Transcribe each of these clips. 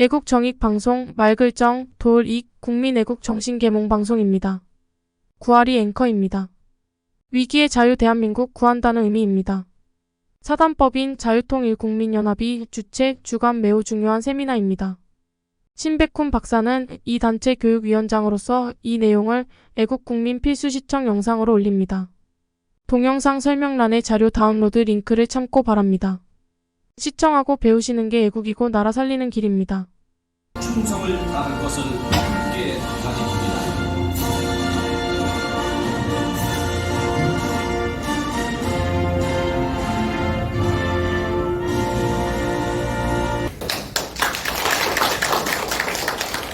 애국정익방송 말글정 돌익 국민애국정신계몽방송입니다. 구아리 앵커입니다. 위기의 자유 대한민국 구한다는 의미입니다. 사단법인 자유통일국민연합이 주최 주간 매우 중요한 세미나입니다. 신백훈 박사는 이 단체 교육위원장으로서 이 내용을 애국국민 필수 시청 영상으로 올립니다. 동영상 설명란에 자료 다운로드 링크를 참고 바랍니다. 시청하고 배우시는 게 애국이고 나라 살리는 길입니다. 충성을 다할 것을 굳게 다짐합니다.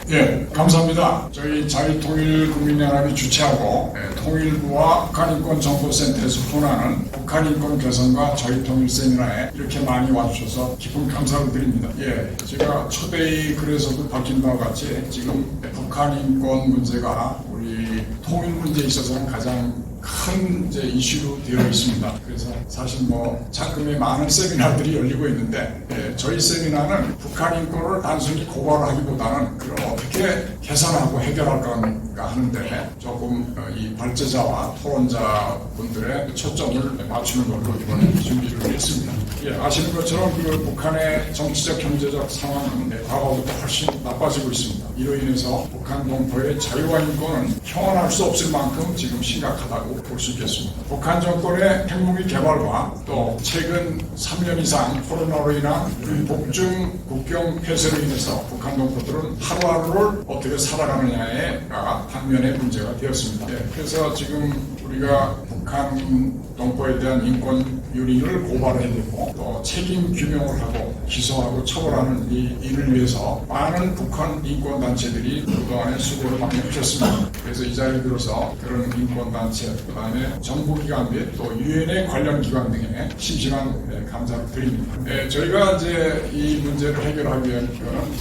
예, 감사합니다. 저희 자유통일국민연합이 주최하고 통일부와 북한인권정보센터에서 혼하는 북한인권 개선과 자유통일 세미나에 이렇게 많이 와주셔서 깊은 감사를 드립니다. 예, 제가 초대의 글에서도 밝힌 바와 같이 지금 북한인권 문제가 우리 통일 문제에 있어서는 가장 큰 이슈로 되어 있습니다. 그래서 사실 자금의 많은 세미나들이 열리고 있는데 저희 세미나는 북한 인권을 단순히 고발하기보다는 그걸 어떻게 개선하고 해결할까 하는데 조금 이 발제자와 토론자분들의 초점을 맞추는 걸로 이번에 준비를 했습니다. 예, 아시는 것처럼 그 북한의 정치적 경제적 상황은 과거보다 훨씬 나빠지고 있습니다. 이로 인해서 북한 동포의 자유와 인권은 평안할 수 없을 만큼 지금 심각하다고 볼 수 있겠습니다. 북한 정권의 핵무기 개발과 또 최근 3년 이상 코로나로 인한 북중 국경 폐쇄로 인해서 북한 동포들은 하루하루를 어떻게 살아가느냐가 당면의 문제가 되었습니다. 예, 그래서 지금 우리가 북한 동포에 대한 인권 유린을 고발해야 되고 또 책임 규명을 하고 기소하고 처벌하는 이 일을 위해서 많은 북한 인권단체들이 그동안에 수고를 많이 하셨습니다. 그래서 이 자리에 들어서 그런 인권단체, 그다음에 정부기관 및 또 유엔의 관련 기관 등에 심심한 감사를 드립니다. 저희가 이제 이 문제를 해결하기 위한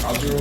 아주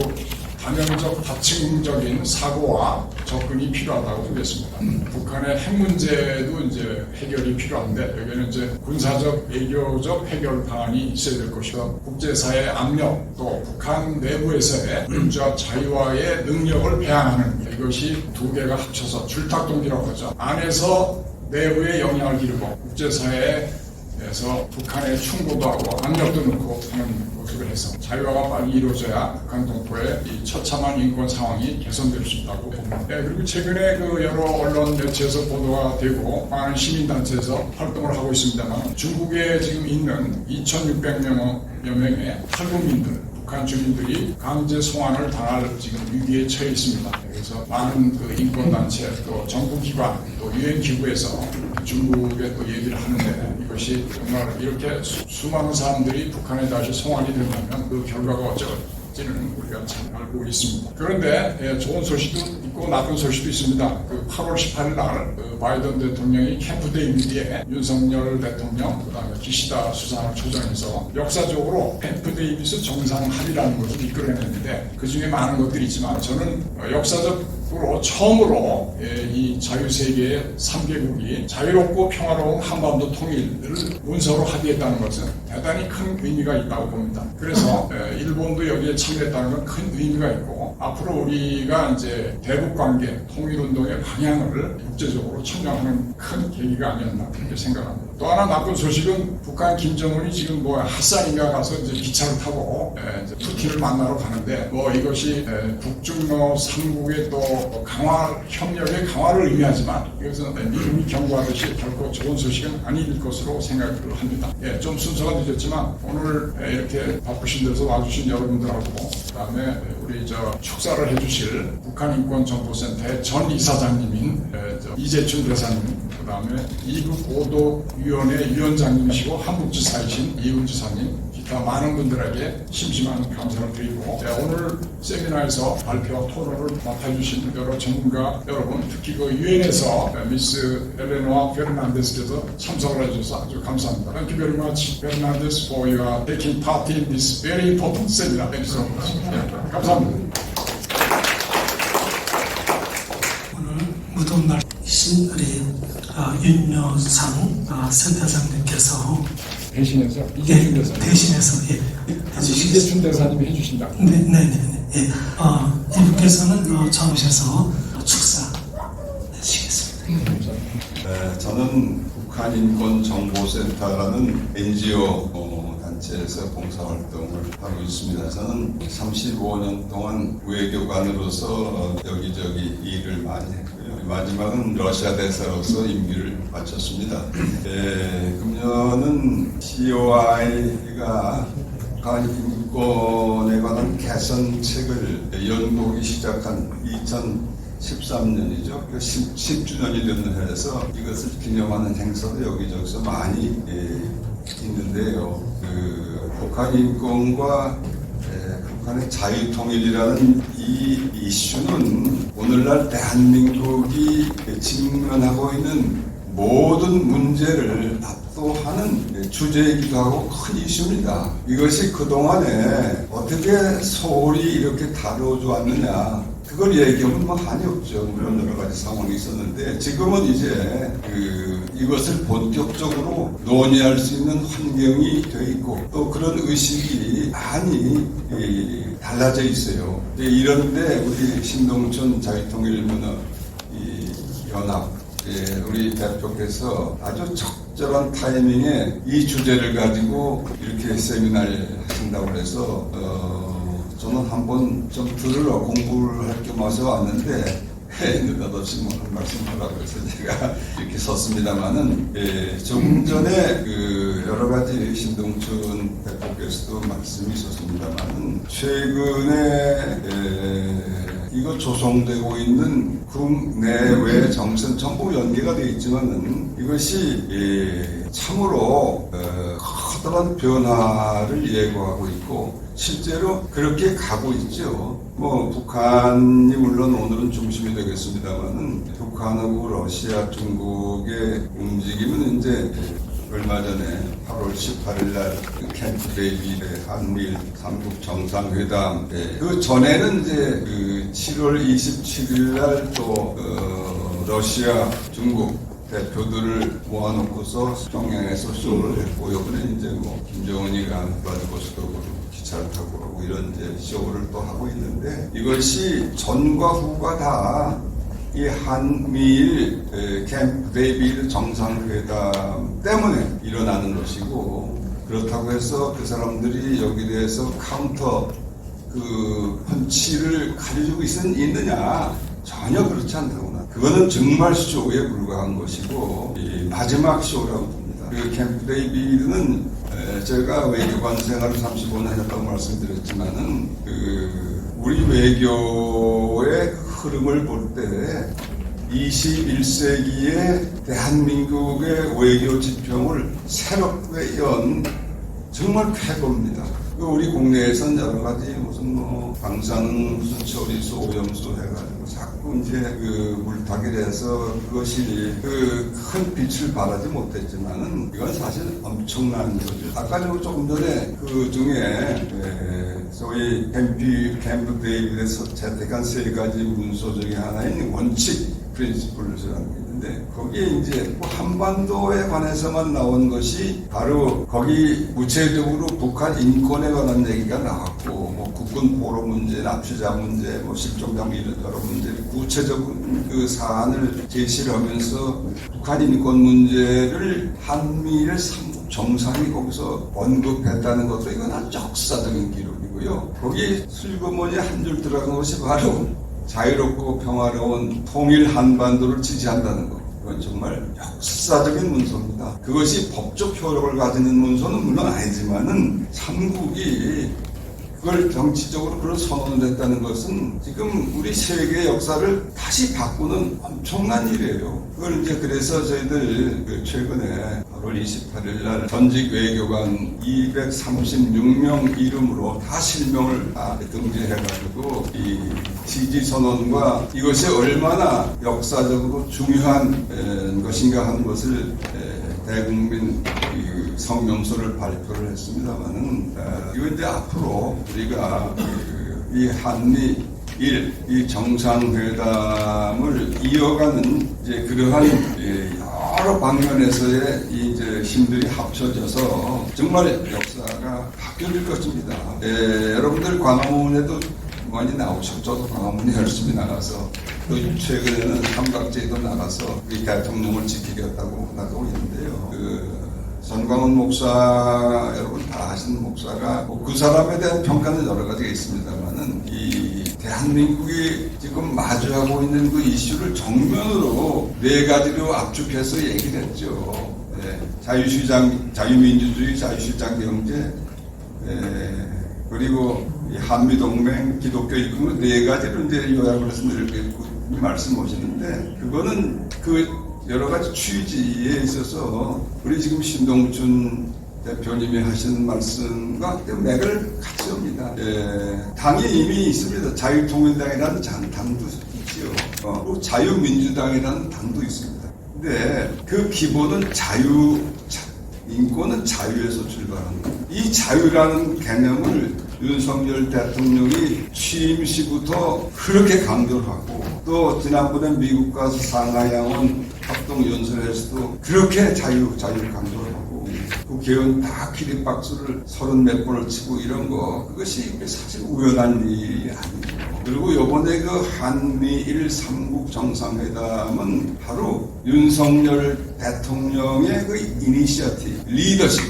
다면적 다층적인 사고와 접근이 필요하다고 보겠습니다. 북한의 핵 문제도 이제 해결이 필요한데 여기는 이제 군사적, 외교적 해결 방안이 있어야 될 것이고 국제사회의 압력 또 북한 내부에서의 민주화 자유화의 능력을 배양하는 이것이 두 개가 합쳐서 줄탁동기라고 하죠. 안에서 내부에 영향을 기르고 국제사회에서 북한에 충고도 하고 압력도 넣고 하는 것을 해서 자유화가 빨리 이루어져야 북한 동포의 이 처참한 인권 상황이 개선될 수 있다고 봅니다. 그리고 최근에 그 여러 언론 매체에서 보도가 되고 많은 시민단체에서 활동을 하고 있습니다만 중국에 지금 있는 2,600여 명의 탈북민들 북한 주민들이 강제 송환을 당할 지금 위기에 처해 있습니다. 그래서 많은 그 인권단체 또 정부기관 또 유엔 기구에서 중국에 또 얘기를 하는데 이것이 정말 이렇게 수많은 사람들이 북한에 다시 송환이 된다면 그 결과가 어쩔지는 우리가 잘 알고 있습니다. 그런데 좋은 소식도 있고 나쁜 소식도 있습니다. 그 8월 18일 날 바이든 대통령이 캠프 데이비드에 윤석열 대통령 그다음에 기시다 수상을 초청해서 역사적으로 캠프 데이비드 정상 합의라는 것을 이끌어냈는데 그중에 많은 것들이 있지만 저는 역사적으로 처음으로 이 자유세계의 3개국이 자유롭고 평화로운 한반도 통일을 문서로 합의했다는 것은 대단히 큰 의미가 있다고 봅니다. 그래서 일본도 여기에 참여했다는 건 큰 의미가 있고 앞으로 우리가 이제 대북관계 통일운동의 방향을 국제적으로 천명하는 큰 계기가 아니었나 그렇게 생각합니다. 또 하나 나쁜 소식은 북한 김정은이 지금 핫산인가 가서 이제 기차를 타고 이제 푸틴을 만나러 가는데 이것이 북중러 3국의 또 강화 협력의 강화를 의미하지만 이것은 미국이 경고하듯이 결코 좋은 소식은 아닐 것으로 생각을 합니다. 좀 순서가 늦었지만 오늘 이렇게 바쁘신 데서 와주신 여러분들하고 그다음에 우리 축사를 해주실 북한인권정보센터의 전 이사장님인 이재춘 대사님, 그 다음에 2급 5도위원회 위원장님이시고 한북지사이신 이훈 지사님, 기타 많은 분들에게 심심한 감사를 드리고 오늘 세미나에서 발표와 토론을 맡아주신 여러 전문가 여러분, 특히 그 유엔에서 미스 엘레노아 페르난데스께서 참석을 해주셔서 아주 감사합니다. Thank you very much, Fernandez, for your taking part in this very important seminar. Thank you so much. 감사합니다. 오늘 무덤날 우리 윤여상 센터장님께서 대신해서 이재춘 대사님. 대신해서 이재춘 대사님이 해주신다. 네네네. 예, 이분께서는 잡으셔서 축사 해주시겠습니다. 저는 북한인권정보센터라는 NGO 단체에서 봉사활동을 하고 있습니다. 저는 35년 동안 외교관으로서 여기저기 일을 많이 했고요. 마지막은 러시아 대사로서 임기를 마쳤습니다. 금년은 COI가 북한 인권에 관한 개선책을 연구하기 시작한 2013년이죠. 10주년이 되는 해에서 이것을 기념하는 행사도 여기저기서 많이 있는데요. 북한 인권과 북한의 자유통일이라는 이 이슈는 오늘날 대한민국이 직면하고 있는 모든 문제를 압도하는 주제이기도 하고 큰 이슈입니다. 이것이 그동안에 어떻게 소홀히 이렇게 다뤄져 왔느냐, 그걸 얘기하면 뭐 한이 없죠. 물론 여러 가지 상황이 있었는데 지금은 이제 이것을 본격적으로 논의할 수 있는 환경이 돼 있고 또 그런 의식이 많이 달라져 있어요. 이런데 우리 신동춘 자유통일연합 우리 대표께서 아주 적절한 타이밍에 이 주제를 가지고 이렇게 세미나를 하신다고 해서 저는 한번 좀 들으러 공부를 할 겸 와서 왔는데 느닷없이 한 말씀 하라고 해서 제가 이렇게 섰습니다만은 조금 전에 여러 가지 신동춘 대표께서도 말씀이 있었습니다만은 최근에 이거 조성되고 있는 국내외 정선 전부 연계가 되어 있지만은 이것이 참으로 커다란 변화를 예고하고 있고 실제로 그렇게 가고 있죠. 뭐 북한이 물론 오늘은 중심이 되겠습니다만은 북한하고 러시아, 중국의 움직임은 이제 얼마 전에 8월 18일 날 캠프 데이비드 한미일 삼국 정상회담 그 전에는 이제 7월 27일 날 또 러시아, 중국 대표들을 모아놓고서 평양에서 쇼를 했고 이번에 이제 뭐 김정은이가 블라디보스토크로 기차를 타고 오고 이런 이제 쇼를 또 하고 있는데 이것이 전과 후가 다 이 한미일 캠프 데이비드 정상회담 때문에 일어나는 것이고 그렇다고 해서 그 사람들이 여기 대해서 카운터 펀치를 가지고 있느냐 전혀 그렇지 않다고 그거는 정말 쇼에 불과한 것이고 이 마지막 쇼라고 봅니다. 캠프 데이비드는 제가 외교관 생활을 35년 했다고 말씀드렸지만은 우리 외교의 흐름을 볼 때 21세기의 대한민국의 외교 지평을 새롭게 연 정말 쾌거입니다. 우리 국내에선 여러 가지 무슨 방사능 무슨 처리소 오염수 해가지고 자꾸 이제 물타기를 해서 그것이 큰 빛을 발하지 못했지만은 이건 사실 엄청난 거죠. 아까 조금 전에 그 중에 소위 캠프 데이비드에서 채택한 3가지 문서 중에 하나인 원칙 프린시플이라는 게 있는데 거기에 이제 한반도에 관해서만 나온 것이 바로 거기 구체적으로 북한 인권에 관한 얘기가 나왔고 뭐 국군 포로 문제, 납치자 문제, 뭐 실종장 이런 여러 문제 구체적인 그 사안을 제시를 하면서 북한 인권 문제를 한미일 삼국 정상이 거기서 언급했다는 것도 이건 아주 역사적인 기록이고요. 거기 슬그머니 한 줄 들어간 것이 바로 자유롭고 평화로운 통일 한반도를 지지한다는 것. 이건 정말 역사적인 문서입니다. 그것이 법적 효력을 가지는 문서는 물론 아니지만은 삼국이 그걸 정치적으로 그런 선언을 했다는 것은 지금 우리 세계 역사를 다시 바꾸는 엄청난 일이에요. 그걸 이제 그래서 저희들 최근에 8월 28일 날 전직 외교관 236명 이름으로 다 실명을 다 등재해가지고 이 지지선언과 이것이 얼마나 역사적으로 중요한 것인가 하는 것을 대국민 성명서를 발표를 했습니다만은 이거 이제 앞으로 우리가 이 한미일 이 정상회담을 이어가는 이제 그러한 여러 방면에서의 이제 힘들이 합쳐져서 정말 역사가 바뀌어질 것입니다. 여러분들 광화문에도 많이 나오시고 저도 광화문에 열심히 나가서 또 최근에는 삼각제도 나가서 우리 대통령을 지키겠다고 나가고 있는데요. 전광훈 목사 여러분 다 아시는 목사가 그 사람에 대한 평가는 여러 가지가 있습니다만은 이 대한민국이 지금 마주하고 있는 그 이슈를 정면으로 4가지로 압축해서 얘기를 했죠. 자유시장, 자유민주주의, 자유시장 경제, 그리고 한미동맹, 기독교 이권 4가지로 이제 요약을 해서 늘 말씀하시는데 그거는 그 여러 가지 취지에 있어서 우리 지금 신동춘 대표님이 하시는 말씀과 맥을 같이 옵니다. 당이 이미 있습니다. 자유통일당이라는 당도 있지요. 그리고 자유민주당이라는 당도 있습니다. 근데 그 기본은 인권은 자유에서 출발하는 겁니다. 이 자유라는 개념을 윤석열 대통령이 취임 시부터 그렇게 강조를 하고 또 지난번에 미국 가서 상하양원 합동연설에서도 그렇게 자유를 강조를 하고 그 개헌 다 기립박수를 30몇 번을 치고 이런 거 그것이 사실 우연한 일이 아니고 그리고 이번에 그 한미일 3국 정상회담은 바로 윤석열 대통령의 그 이니시어티브, 리더십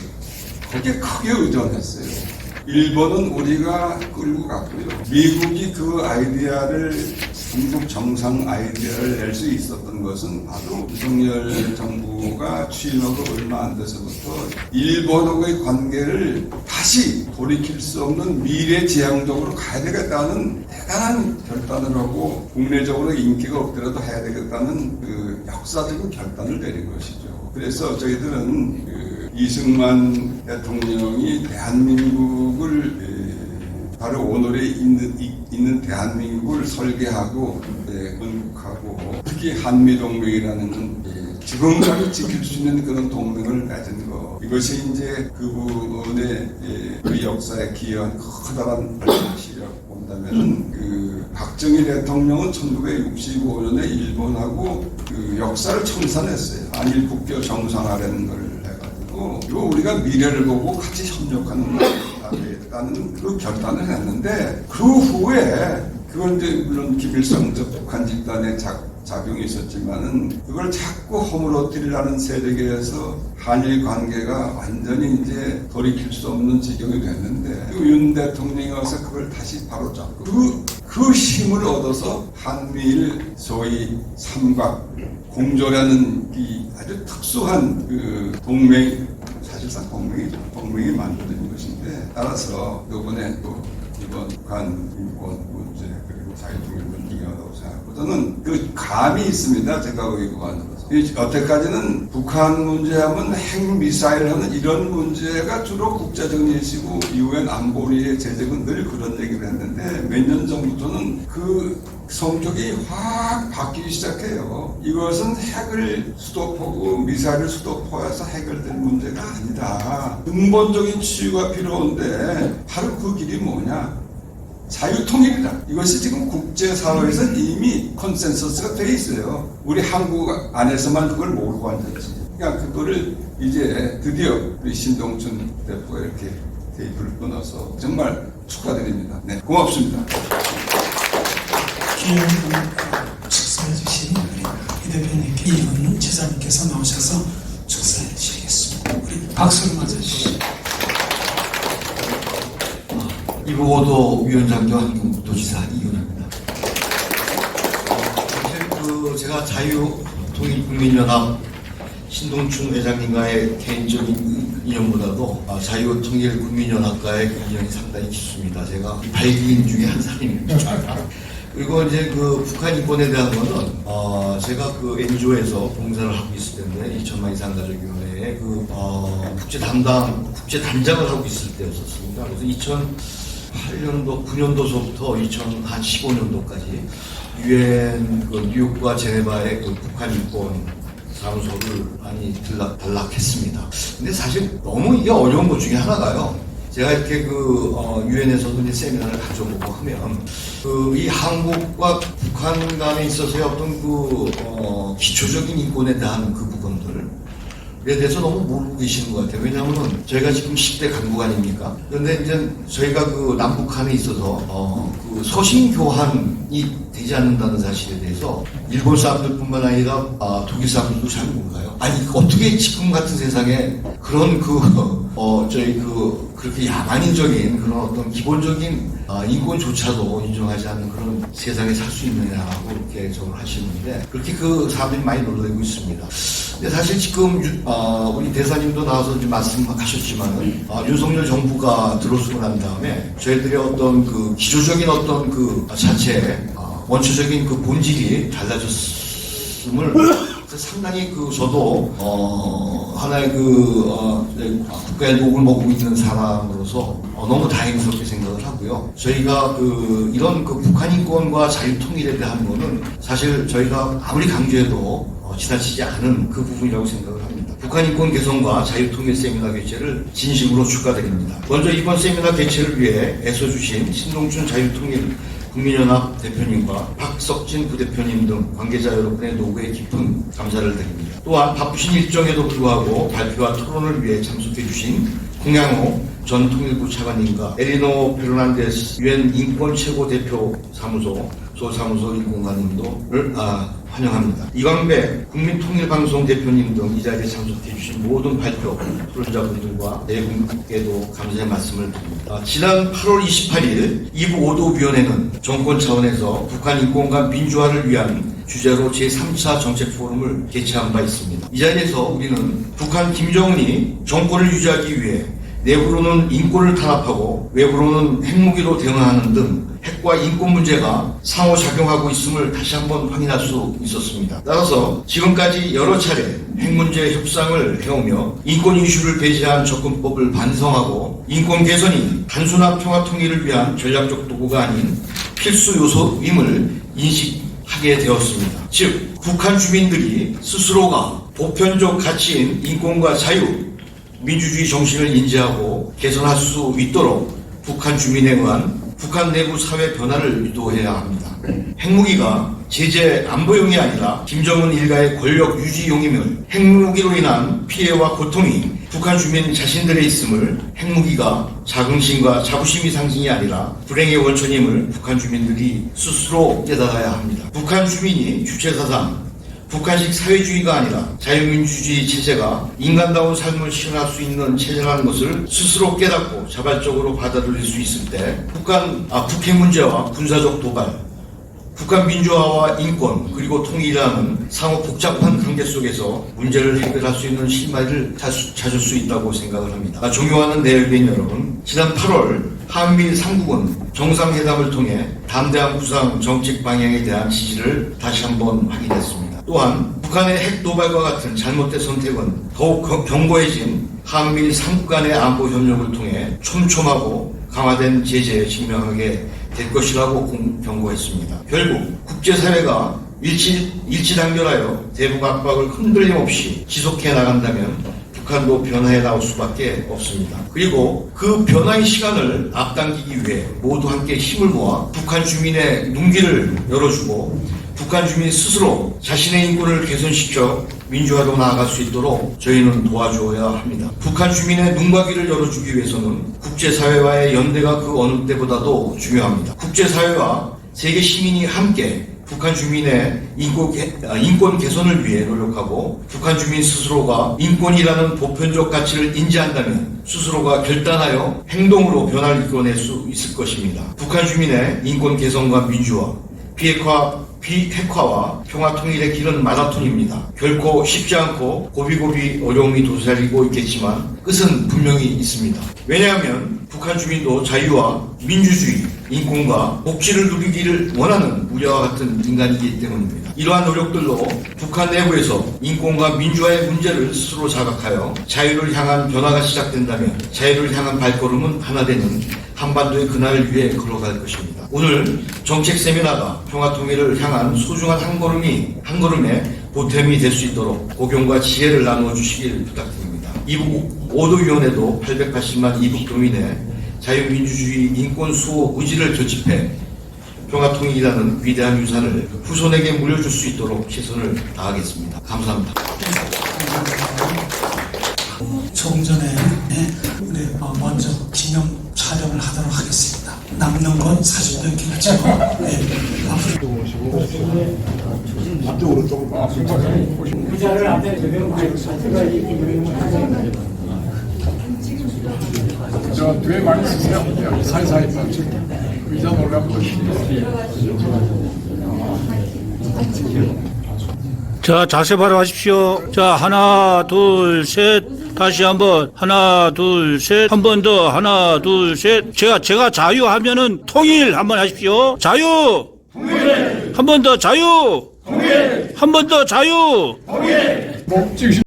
거기에 크게 의존했어요. 일본은 우리가 끌고 갔고요. 미국이 그 아이디어를 한국 정상 아이디어를 낼 수 있었던 것은 바로 윤석열 정부가 취임하고 얼마 안 돼서부터 일본하고의 관계를 다시 돌이킬 수 없는 미래지향적으로 가야 되겠다는 대단한 결단을 하고 국내적으로 인기가 없더라도 해야 되겠다는 그 역사적인 결단을 내린 것이죠. 그래서 저희들은 이승만 대통령이 대한민국을 바로 오늘에 있는 대한민국을 설계하고 건국하고 특히 한미동맹이라는 지금까지 지킬 수 있는 그런 동맹을 맺은 거 이것이 이제 그분의 우리 역사에 기여한 커다란 발자취라고 본다면은 박정희 대통령은 1965년에 일본하고 그 역사를 청산했어요. 한일 국교 정상화라는 걸 이거 우리가 미래를 보고 같이 협력하는 거라는 그 결단을 했는데 그 후에 그건 이제 물론 김일성 저 북한 집단의 작용이 있었지만은 그걸 자꾸 허물어뜨리려는 세력에서 한일 관계가 완전히 이제 돌이킬 수 없는 지경이 됐는데 윤 대통령이 와서 그걸 다시 바로잡고 그 힘을 얻어서 한미일 소위 삼각 공조라는 이 아주 특수한 그 사실상 동맹이 만들어진 것인데 따라서 이번에 또 이번 북한 인권 문제 그리고 자유통일 문제 중요하다고 생각하고 저는 그 감이 있습니다. 제가 의구안으로서 여태까지는 북한 문제하면 핵미사일 하는 이런 문제가 주로 국제적인 이슈고 UN 안보리의 제적은 늘 그런 얘기를 했는데 몇 년 전부터는 그 성격이 확 바뀌기 시작해요. 이것은 핵을 수도포고 미사일을 수도포해서 해결될 문제가 아니다. 근본적인 치유가 필요한데 바로 그 길이 뭐냐? 자유통일이다. 이것이 지금 국제사회에서 이미 컨센서스가 돼 있어요. 우리 한국 안에서만 그걸 모르고 앉았지. 그러니까 그거를 이제 드디어 우리 신동춘 대표가 이렇게 테이프를 끊어서 정말 축하드립니다. 네, 고맙습니다. 귀한 축사해 주신 우리 이 대표님께 이훈 지사님께서 나오셔서 축사해 주시겠습니다. 우리 박수로 맞아주시죠. 이보도 위원장과 한국도지사 이윤입니다. 제가 자유통일국민연합 신동춘 회장님과의 개인적인 인연보다도 자유통일국민연합과의 인연이 상당히 깊습니다. 제가 발기인 중에 한 사람입니다. 그리고 이제 그 북한 인권에 대한 거는 제가 그 NGO에서 봉사를 하고 있을 때인데 2천만 이상 가족위원회에 국제단장을 하고 있을 때였었습니다. 그래서 2008년도 9년도서부터 2015년도까지 유엔 그 뉴욕과 제네바의 그 북한 인권 사무소를 많이 단락했습니다. 근데 사실 너무 이게 어려운 것 중에 하나가요. 제가 이렇게 유엔에서도 이제 세미나를 가져보고 하면 이 한국과 북한 간에 있어서의 어떤 기초적인 인권에 대한 그 부분들 대해서 너무 모르고 계시는 것 같아요. 왜냐하면 저희가 지금 10대 강국 아닙니까? 그런데 이제 저희가 그 남북한에 있어서 그 서신 교환이 되지 않는다는 사실에 대해서 일본 사람들뿐만 아니라 독일 사람들도 잘 몰라요. 아니 어떻게 지금 같은 세상에 그런 그렇게 야만인적인 그런 어떤 기본적인 인권조차도 인정하지 않는 그런 세상에 살 수 있느냐고 이렇게 저를 하시는데 그렇게 그 사람들이 많이 놀라고 있습니다. 근데 사실 지금 우리 대사님도 나와서 이제 말씀하셨지만은 윤석열 정부가 들어서고 난 다음에 저희들의 어떤 그 기초적인 어떤 그 자체 원초적인 그 본질이 달라졌음을 상당히 저도 하나의 국가의 녹을 먹고 있는 사람으로서 너무 다행스럽게 생각을 하고요. 저희가 이런 북한 인권과 자유 통일에 대한 거는 사실 저희가 아무리 강조해도 지나치지 않은 그 부분이라고 생각을 합니다. 북한 인권 개선과 자유 통일 세미나 개최를 진심으로 축하드립니다. 먼저 이번 세미나 개최를 위해 애써주신 신동준 자유통일 국민연합 대표님과 박석진 부대표님 등 관계자 여러분의 노고에 깊은 감사를 드립니다. 또한 바쁘신 일정에도 불구하고 발표와 토론을 위해 참석해 주신 공양호 전 통일부 차관님과 에리노 페르난데스 유엔 인권 최고 대표 사무소 소사무소 일공관님도를 환영합니다. 이광배 국민통일방송 대표님 등 이 자리에 참석해 주신 모든 발표 토론자분들과 내분께도 감사의 말씀을 드립니다. 지난 8월 28일 2부 5도 위원회는 정권 차원에서 북한 인권과 민주화를 위한 주제로 제3차 정책 포럼을 개최한 바 있습니다. 이 자리에서 우리는 북한 김정은이 정권을 유지하기 위해 내부로는 인권을 탄압하고 외부로는 핵무기로 대응하는 등 핵과 인권 문제가 상호작용하고 있음을 다시 한번 확인할 수 있었습니다. 따라서 지금까지 여러 차례 핵 문제 협상을 해오며 인권 이슈를 배제한 접근법을 반성하고 인권 개선이 단순한 평화 통일을 위한 전략적 도구가 아닌 필수 요소임을 인식하게 되었습니다. 즉 북한 주민들이 스스로가 보편적 가치인 인권과 자유, 민주주의 정신을 인지하고 개선할 수 있도록 북한 주민에 의한 북한 내부 사회 변화를 유도해야 합니다. 핵무기가 제재 안보용이 아니라 김정은 일가의 권력 유지용임을 핵무기로 인한 피해와 고통이 북한 주민 자신들에 있음을 핵무기가 자긍심과 자부심의 상징이 아니라 불행의 원천임을 북한 주민들이 스스로 깨달아야 합니다. 북한 주민이 주체사상 북한식 사회주의가 아니라 자유민주주의 체제가 인간다운 삶을 실현할 수 있는 체제라는 것을 스스로 깨닫고 자발적으로 받아들일 수 있을 때 북핵 문제와 군사적 도발, 북한 민주화와 인권 그리고 통일이라는 상호 복잡한 관계 속에서 문제를 해결할 수 있는 실마리를 찾을 수 있다고 생각을 합니다. 존경하는 내외인 여러분, 지난 8월 한미일 3국은 정상회담을 통해 담대한 구상 정책 방향에 대한 지지를 다시 한번 확인했습니다. 또한 북한의 핵 도발과 같은 잘못된 선택은 더욱 견고해진 한미일 3국 간의 안보 협력을 통해 촘촘하고 강화된 제재에 직면하게 될 것이라고 경고했습니다. 결국 국제사회가 일치단결하여 대북 압박을 흔들림 없이 지속해 나간다면 북한도 변화해 나올 수밖에 없습니다. 그리고 그 변화의 시간을 앞당기기 위해 모두 함께 힘을 모아 북한 주민의 눈길을 열어주고 북한 주민 스스로 자신의 인권을 개선시켜 민주화로 나아갈 수 있도록 저희는 도와줘야 합니다. 북한 주민의 눈과 귀를 열어주기 위해서는 국제사회와의 연대가 그 어느 때보다도 중요합니다. 국제사회와 세계 시민이 함께 북한 주민의 인권 개선을 위해 노력하고 북한 주민 스스로가 인권이라는 보편적 가치를 인지한다면 스스로가 결단하여 행동으로 변화를 이끌어낼 수 있을 것입니다. 북한 주민의 인권 개선과 민주화, 비핵화와 평화 통일의 길은 마라톤입니다. 결코 쉽지 않고 고비고비 어려움이 도사리고 있겠지만 끝은 분명히 있습니다. 왜냐하면 북한 주민도 자유와 민주주의, 인권과 복지를 누리기를 원하는 우리와 같은 인간이기 때문입니다. 이러한 노력들로 북한 내부에서 인권과 민주화의 문제를 스스로 자각하여 자유를 향한 변화가 시작된다면 자유를 향한 발걸음은 하나 되는 한반도의 그날을 위해 걸어갈 것입니다. 오늘 정책 세미나가 평화 통일을 향한 소중한 한 걸음의 보탬이 될 수 있도록 고견과 지혜를 나누어 주시길 부탁드립니다. 이북 5도위원회도 880만 이북도민의 자유민주주의 인권 수호 의지를 결집해 평화통일이라는 위대한 유산을 후손에게 물려줄 수 있도록 최선을 다하겠습니다. 감사합니다. 조금 전에 우리 먼저 기념 촬영을 하도록 하겠습니다. 남는 건 사진도 이렇게 찍고 앞으로 저 뒤에 많이 쓰세요. 사이사이 의자 놀라고 자, 자세 바로 하십시오. 자, 하나, 둘, 셋. 다시 한번. 하나, 둘, 셋. 한 번 더. 하나, 둘, 셋. 제가 자유하면은 통일 한번 하십시오. 자유! 통일! 한 번 더 자유! 통일! 한 번 더 자유! 목 찍으시